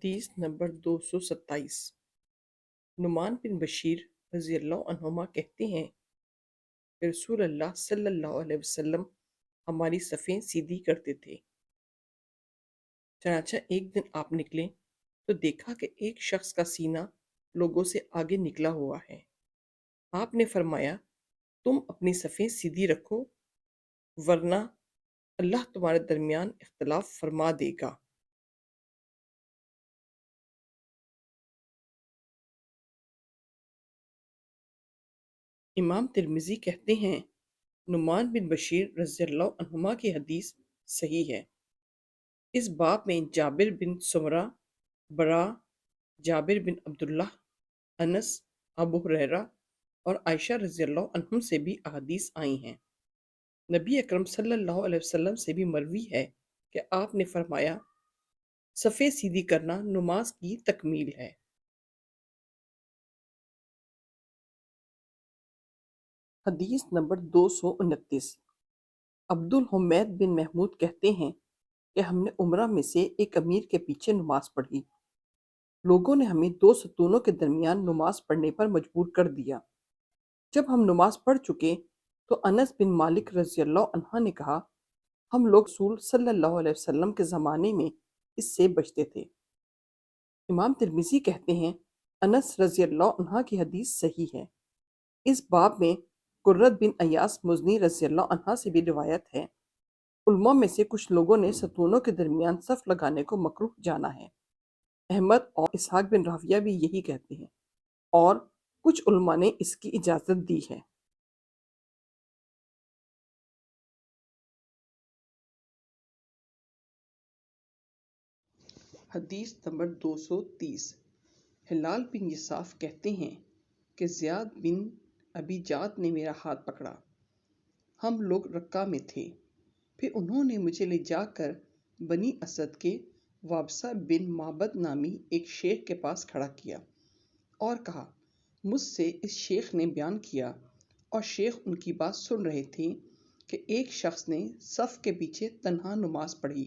حدیث نمبر 227۔ نعمان بن بشیر رضی اللہ عنہما کہتے ہیں کہ رسول اللہ صلی اللہ علیہ وسلم ہماری صفیں سیدھی کرتے تھے۔ چنانچہ ایک دن آپ نکلے تو دیکھا کہ ایک شخص کا سینہ لوگوں سے آگے نکلا ہوا ہے۔ آپ نے فرمایا، تم اپنی صفیں سیدھی رکھو ورنہ اللہ تمہارے درمیان اختلاف فرما دے گا۔ امام ترمذی کہتے ہیں نعمان بن بشیر رضی اللہ عنہما کی حدیث صحیح ہے۔ اس باب میں جابر بن سمرہ، برا، جابر بن عبداللہ، انس، ابو ہریرہ اور عائشہ رضی اللہ عنہم سے بھی احادیث آئی ہیں۔ نبی اکرم صلی اللہ علیہ وسلم سے بھی مروی ہے کہ آپ نے فرمایا، صفیں سیدھی کرنا نماز کی تکمیل ہے۔ حدیث نمبر 229۔ عبد الحمید بن محمود کہتے ہیں کہ ہم نے عمرہ میں سے ایک امیر کے پیچھے نماز پڑھی۔ لوگوں نے ہمیں دو ستونوں کے درمیان نماز پڑھنے پر مجبور کر دیا۔ جب ہم نماز پڑھ چکے تو انس بن مالک رضی اللہ عنہ نے کہا، ہم لوگ رسول صلی اللہ علیہ وسلم کے زمانے میں اس سے بچتے تھے۔ امام ترمذی کہتے ہیں انس رضی اللہ عنہ کی حدیث صحیح ہے۔ اس باب میں قرۃ بن ایاس مزنی رضی اللہ عنہ سے بھی روایت ہے، علماء میں سے کچھ لوگوں نے ستونوں کے درمیان صف لگانے کو مکروہ جانا ہے۔ احمد اور اسحاق بن راہویہ بھی یہی کہتے ہیں، اور کچھ علماء نے اس کی اجازت دی ہے۔ حدیث نمبر 230۔ ہلال بن یصاف کہتے ہیں کہ زیاد بن ابی جعد نے میرا ہاتھ پکڑا۔ ہم لوگ رکہ میں تھے، پھر انہوں نے مجھے لے جا کر بنی اسد کے وابسہ بن معبد نامی ایک شیخ کے پاس کھڑا کیا اور کہا، مجھ سے اس شیخ نے بیان کیا، اور شیخ ان کی بات سن رہے تھے کہ ایک شخص نے صف کے پیچھے تنہا نماز پڑھی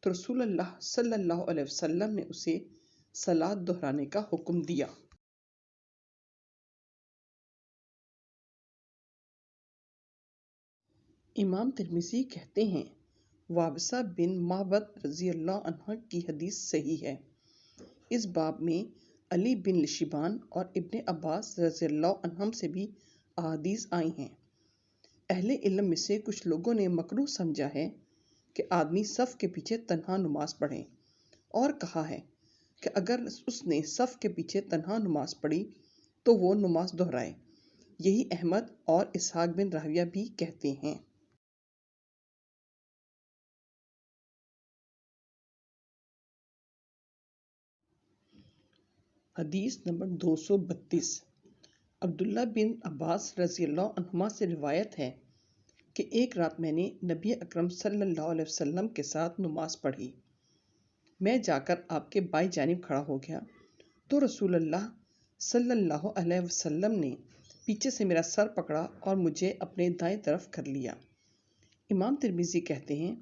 تو رسول اللہ صلی اللہ علیہ وسلم نے اسے صلاۃ دہرانے کا حکم دیا۔ امام ترمذی کہتے ہیں وابسہ بن معبد رضی اللہ عنہ کی حدیث صحیح ہے۔ اس باب میں علی بن لشیبان اور ابن عباس رضی اللہ عنہم سے بھی احادیث آئی ہیں۔ اہل علم میں سے کچھ لوگوں نے مکروہ سمجھا ہے کہ آدمی صف کے پیچھے تنہا نماز پڑھے، اور کہا ہے کہ اگر اس نے صف کے پیچھے تنہا نماز پڑھی تو وہ نماز دہرائے۔ یہی احمد اور اسحاق بن راہویہ بھی کہتے ہیں۔ حدیث نمبر 232۔ عبداللہ بن عباس رضی اللہ عنہما سے روایت ہے کہ ایک رات میں نے نبی اکرم صلی اللہ علیہ وسلم کے ساتھ نماز پڑھی۔ میں جا کر آپ کے بائیں جانب کھڑا ہو گیا تو رسول اللہ صلی اللہ علیہ وسلم نے پیچھے سے میرا سر پکڑا اور مجھے اپنے دائیں طرف کر لیا۔ امام ترمذی کہتے ہیں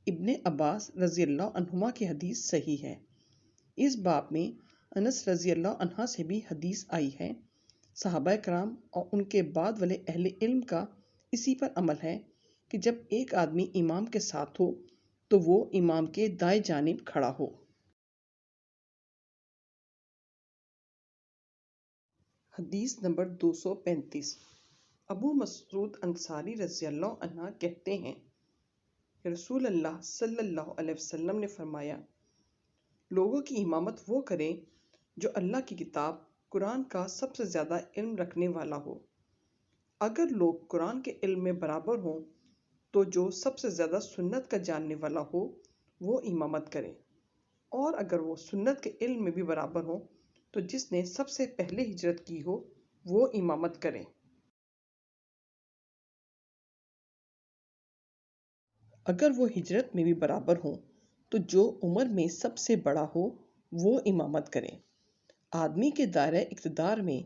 ابن عباس رضی اللہ عنہما کی حدیث صحیح ہے۔ اس باب میں انس رضی اللہ عنہ سے بھی حدیث آئی ہے۔ صحابہ کرام اور ان کے بعد والے اہل علم کا اسی پر عمل ہے کہ جب ایک آدمی امام کے ساتھ ہو تو وہ امام کے دائیں جانب کھڑا ہو۔ حدیث نمبر 235۔ ابو مسعود انصاری رضی اللہ عنہ کہتے ہیں کہ رسول اللہ صلی اللہ علیہ وسلم نے فرمایا، لوگوں کی امامت وہ کریں جو اللہ کی کتاب قرآن کا سب سے زیادہ علم رکھنے والا ہو۔ اگر لوگ قرآن کے علم میں برابر ہوں تو جو سب سے زیادہ سنت کا جاننے والا ہو وہ امامت کرے، اور اگر وہ سنت کے علم میں بھی برابر ہوں تو جس نے سب سے پہلے ہجرت کی ہو وہ امامت کرے۔ اگر وہ ہجرت میں بھی برابر ہوں تو جو عمر میں سب سے بڑا ہو وہ امامت کرے۔ آدمی کے دائرہ اقتدار میں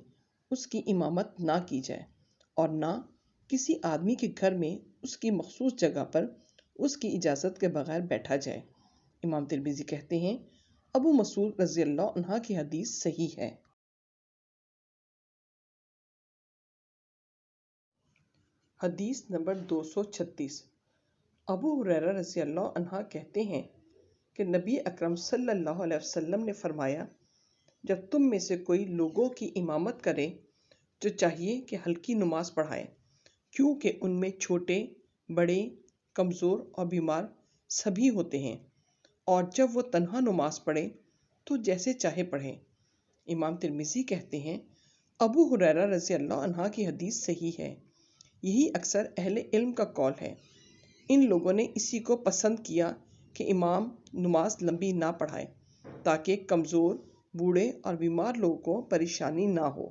اس کی امامت نہ کی جائے، اور نہ کسی آدمی کے گھر میں اس کی مخصوص جگہ پر اس کی اجازت کے بغیر بیٹھا جائے۔ امام ترمذی کہتے ہیں ابو مسعود رضی اللہ عنہ کی حدیث صحیح ہے۔ حدیث نمبر 236۔ ابو ہریرہ رضی اللہ عنہ کہتے ہیں کہ نبی اکرم صلی اللہ علیہ وسلم نے فرمایا، جب تم میں سے کوئی لوگوں کی امامت کرے تو چاہیے کہ ہلکی نماز پڑھائے، کیونکہ ان میں چھوٹے، بڑے، کمزور اور بیمار سبھی ہوتے ہیں، اور جب وہ تنہا نماز پڑھے تو جیسے چاہے پڑھے۔ امام ترمذی کہتے ہیں، ابو ہریرہ رضی اللہ عنہ کی حدیث صحیح ہے۔ یہی اکثر اہل علم کا قول ہے۔ ان لوگوں نے اسی کو پسند کیا کہ امام نماز لمبی نہ پڑھائے تاکہ کمزور، بوڑھے اور بیمار لوگوں کو پریشانی نہ ہو۔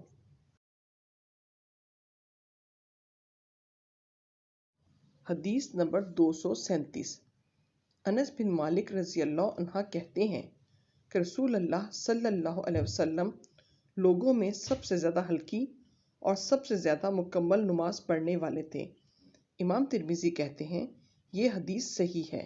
حدیث نمبر 237۔ انس بن مالک رضی اللہ عنہ کہتے ہیں کہ رسول اللہ صلی اللہ علیہ وسلم لوگوں میں سب سے زیادہ ہلکی اور سب سے زیادہ مکمل نماز پڑھنے والے تھے۔ امام ترمذی کہتے ہیں، یہ حدیث صحیح ہے۔